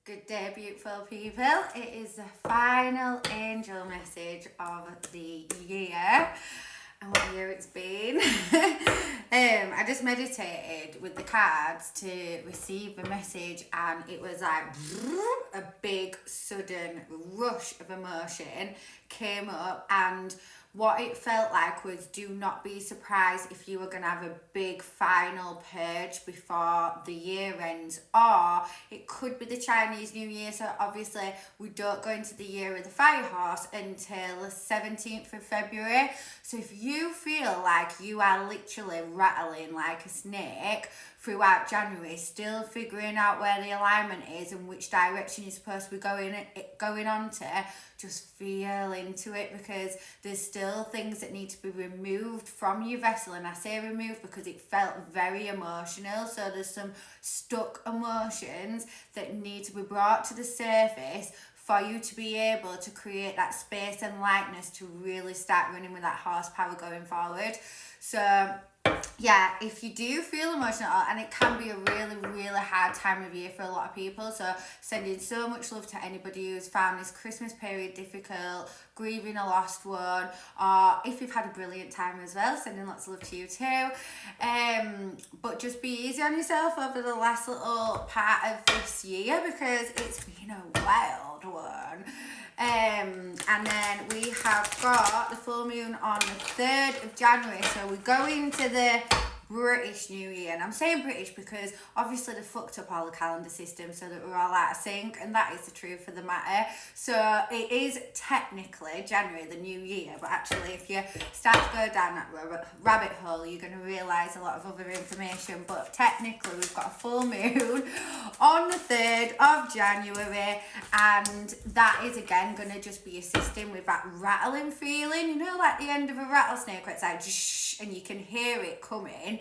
Good day, beautiful people. It is the final angel message of the year. And what a year it's been. I just meditated with the cards to receive the message, and it was like a big sudden rush of emotion came up, and what it felt like was, do not be surprised if you were going to have a big final purge before the year ends, or it could be the Chinese New Year. So obviously we don't go into the year of the fire horse until the 17th of February. So if you feel like you are literally rattling like a snake throughout January, still figuring out where the alignment is and which direction you're supposed to be going on to, just feel into it, because there's still things that need to be removed from your vessel. And I say removed because it felt very emotional, so there's some stuck emotions that need to be brought to the surface for you to be able to create that space and lightness to really start running with that horsepower going forward. So yeah, if you do feel emotional, and it can be a really, really hard time of year for a lot of people, so sending so much love to anybody who's found this Christmas period difficult, grieving a lost one, or if you've had a brilliant time as well, sending lots of love to you too. But just be easy on yourself over the last little part of this year, because it's been a wild one. And then we have got the full moon on the 3rd of January, so we go into the British New Year. And I'm saying British because obviously they fucked up all the calendar system so that we're all out of sync, and that is the truth of the matter. So it is technically January, the new year, but actually if you start to go down that rabbit hole, you're going to realise a lot of other information. But technically we've got a full moon on the 3rd of January, and that is again going to just be assisting with that rattling feeling, you know, like the end of a rattlesnake where it's like shh, and you can hear it coming.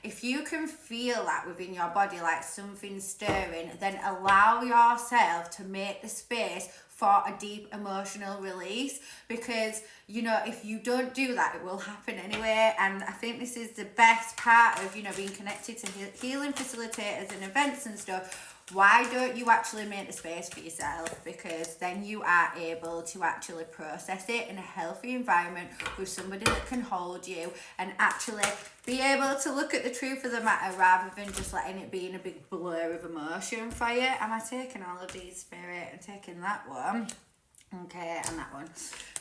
If you can feel that within your body, like something stirring, then allow yourself to make the space for a deep emotional release, because you know, if you don't do that, it will happen anyway. And I think this is the best part of, you know, being connected to healing facilitators and events and stuff. Why don't you actually make the space for yourself? Because then you are able to actually process it in a healthy environment with somebody that can hold you and actually be able to look at the truth of the matter, rather than just letting it be in a big blur of emotion for you. Am I taking all of these, Spirit? I'm taking that one. Okay, and that one.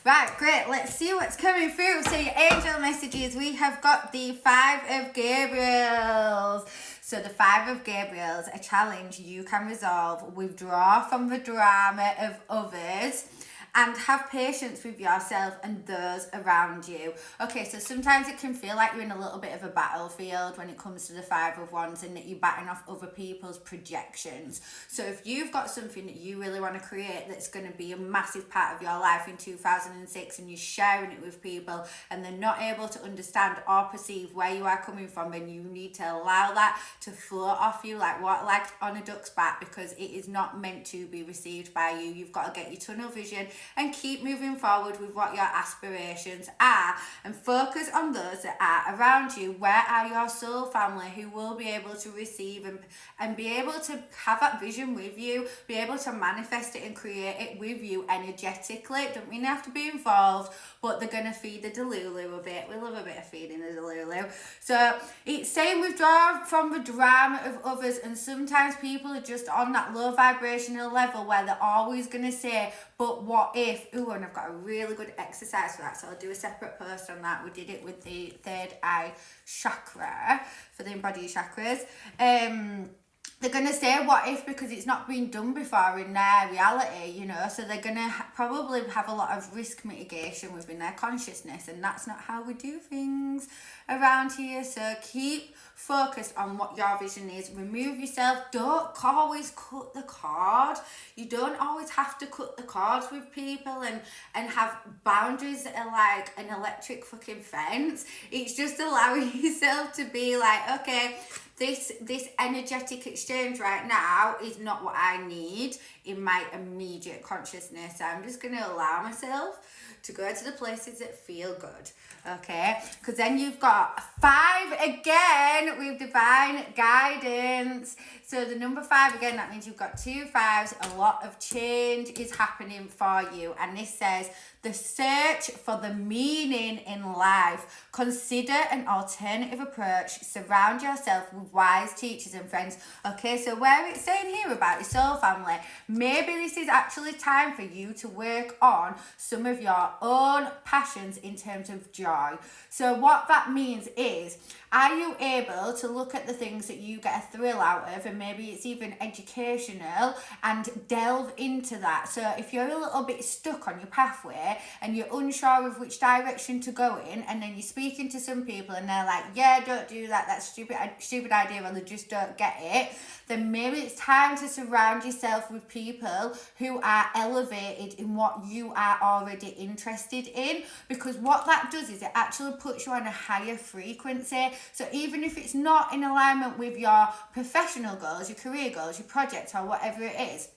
Right, great. Let's see what's coming through. So your angel messages, we have got the 5 of Gabriels. So the 5 of Gabriels, a challenge you can resolve. Withdraw from the drama of others and have patience with yourself and those around you. Okay, so sometimes it can feel like you're in a little bit of a battlefield when it comes to the 5 of Wands, and that you're batting off other people's projections. So if you've got something that you really want to create that's going to be a massive part of your life in 2006, and you're sharing it with people and they're not able to understand or perceive where you are coming from, then you need to allow that to float off you like water, like on a duck's back, because it is not meant to be received by you. You've got to get your tunnel vision and keep moving forward with what your aspirations are, and focus on those that are around you. Where are your soul family who will be able to receive and be able to have that vision with you, be able to manifest it and create it with you energetically? Don't mean they have to be involved, but they're going to feed the delulu a bit. We love a bit of feeding the delulu. So it's saying withdraw from the drama of others, and sometimes people are just on that low vibrational level where they're always going to say, but what if? Ooh, and I've got a really good exercise for that, so I'll do a separate post on that. We did it with the 3rd eye chakra for the embodied chakras. They're going to say what if, because it's not been done before in their reality, you know, so they're going to probably have a lot of risk mitigation within their consciousness, and that's not how we do things around here. So keep focused on what your vision is. Remove yourself. Don't always cut the cord. You don't always have to cut the cords with people and have boundaries that are like an electric fucking fence. It's just allowing yourself to be like, okay, this energetic exchange right now is not what I need in my immediate consciousness. I'm just going to allow myself to go to the places that feel good. Okay, because then you've got 5 again with divine guidance. So the number 5 again, that means you've got 2 5s. A lot of change is happening for you. And this says, the search for the meaning in life. Consider an alternative approach. Surround yourself with wise teachers and friends. Okay, so where it's saying here about your soul family, maybe this is actually time for you to work on some of your own passions in terms of joy. So what that means is, are you able to look at the things that you get a thrill out of, and maybe it's even educational, and delve into that? So if you're a little bit stuck on your pathway and you're unsure of which direction to go in, and then you're speaking to some people and they're like, yeah, don't do that, that's stupid idea, or they just don't get it, then maybe it's time to surround yourself with people who are elevated in what you are already interested in, because what that does is it actually puts you on a higher frequency. So even if it's not in alignment with your professional goals, your career goals, your project, or whatever it is,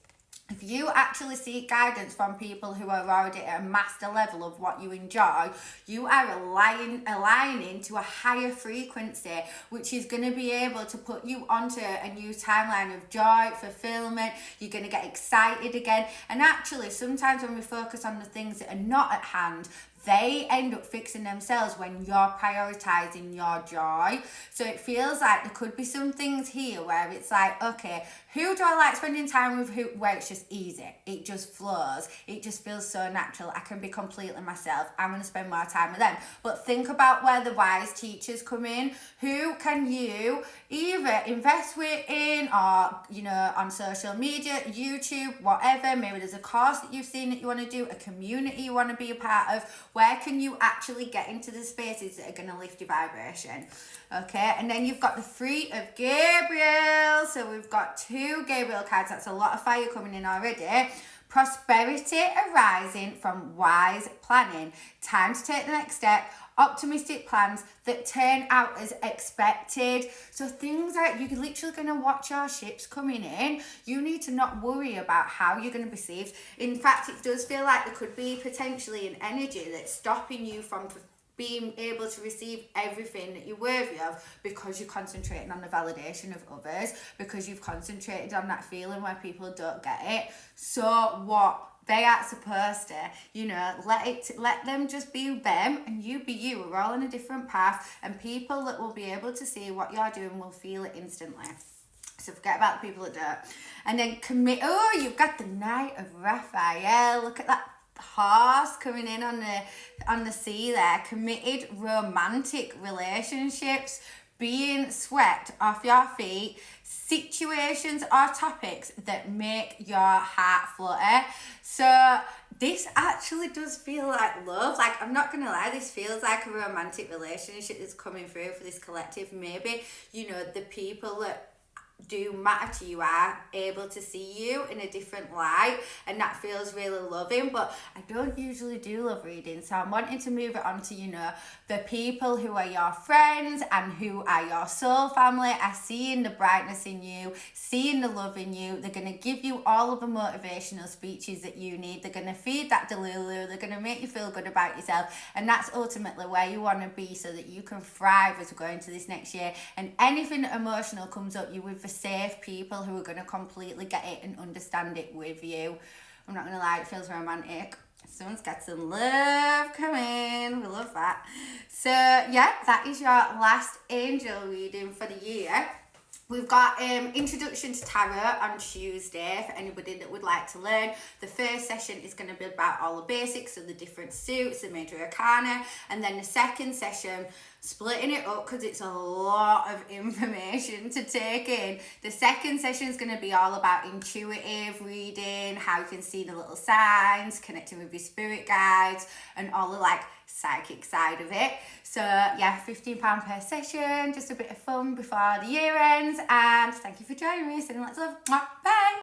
if you actually seek guidance from people who are already at a master level of what you enjoy, you are aligning to a higher frequency, which is going to be able to put you onto a new timeline of joy, fulfillment. You're going to get excited again. And actually, sometimes when we focus on the things that are not at hand, they end up fixing themselves when you're prioritizing your joy. So it feels like there could be some things here where it's like, okay, who do I like spending time with, where it's just easy, it just flows, it just feels so natural, I can be completely myself, I'm going to spend more time with them. But think about where the wise teachers come in. Who can you either invest in, or, you know, on social media, YouTube, whatever, maybe there's a course that you've seen that you want to do, a community you want to be a part of. Where can you actually get into the spaces that are going to lift your vibration? Okay, and then you've got the 3 of Gabriel. So we've got 2 Gabriel cards. That's a lot of fire coming in already. Prosperity arising from wise planning. Time to take the next step. Optimistic plans that turn out as expected. So things like, you're literally going to watch your ships coming in. You need to not worry about how you're going to be perceived. In fact, it does feel like there could be potentially an energy that's stopping you from being able to receive everything that you're worthy of, because you're concentrating on the validation of others, because you've concentrated on that feeling where people don't get it. So what? They aren't supposed to, you know, let them just be them and you be you. We're all on a different path, and people that will be able to see what you're doing will feel it instantly. So forget about the people that don't. And then commit. Oh, you've got the Knight of Raphael. Look at that horse coming in on the sea there. Committed romantic relationships being swept off your feet, situations or topics that make your heart flutter. So this actually does feel like love. Like, I'm not gonna lie, this feels like a romantic relationship that's coming through for this collective. Maybe, you know, the people that do matter to you are able to see you in a different light, and that feels really loving. But I don't usually do love readings, so I'm wanting to move it on to, you know, the people who are your friends and who are your soul family are seeing the brightness in you, seeing the love in you. They're going to give you all of the motivational speeches that you need. They're going to feed that delulu. They're going to make you feel good about yourself, and that's ultimately where you want to be, so that you can thrive as we go into this next year. And anything emotional comes up, you with the safe people who are going to completely get it and understand it with you. I'm not going to lie, it feels romantic. Someone's got some love coming. We love that. So yeah, that is your last angel reading for the year. We've got Introduction to Tarot on Tuesday for anybody that would like to learn. The first session is going to be about all the basics of the different suits, the major arcana, and then the second session, splitting it up because it's a lot of information to take in. The second session is going to be all about intuitive reading, how you can see the little signs, connecting with your spirit guides, and all the like psychic side of it. So yeah, £15 per session, just a bit of fun before the year ends. And thank you for joining me. Sending lots of love. Bye.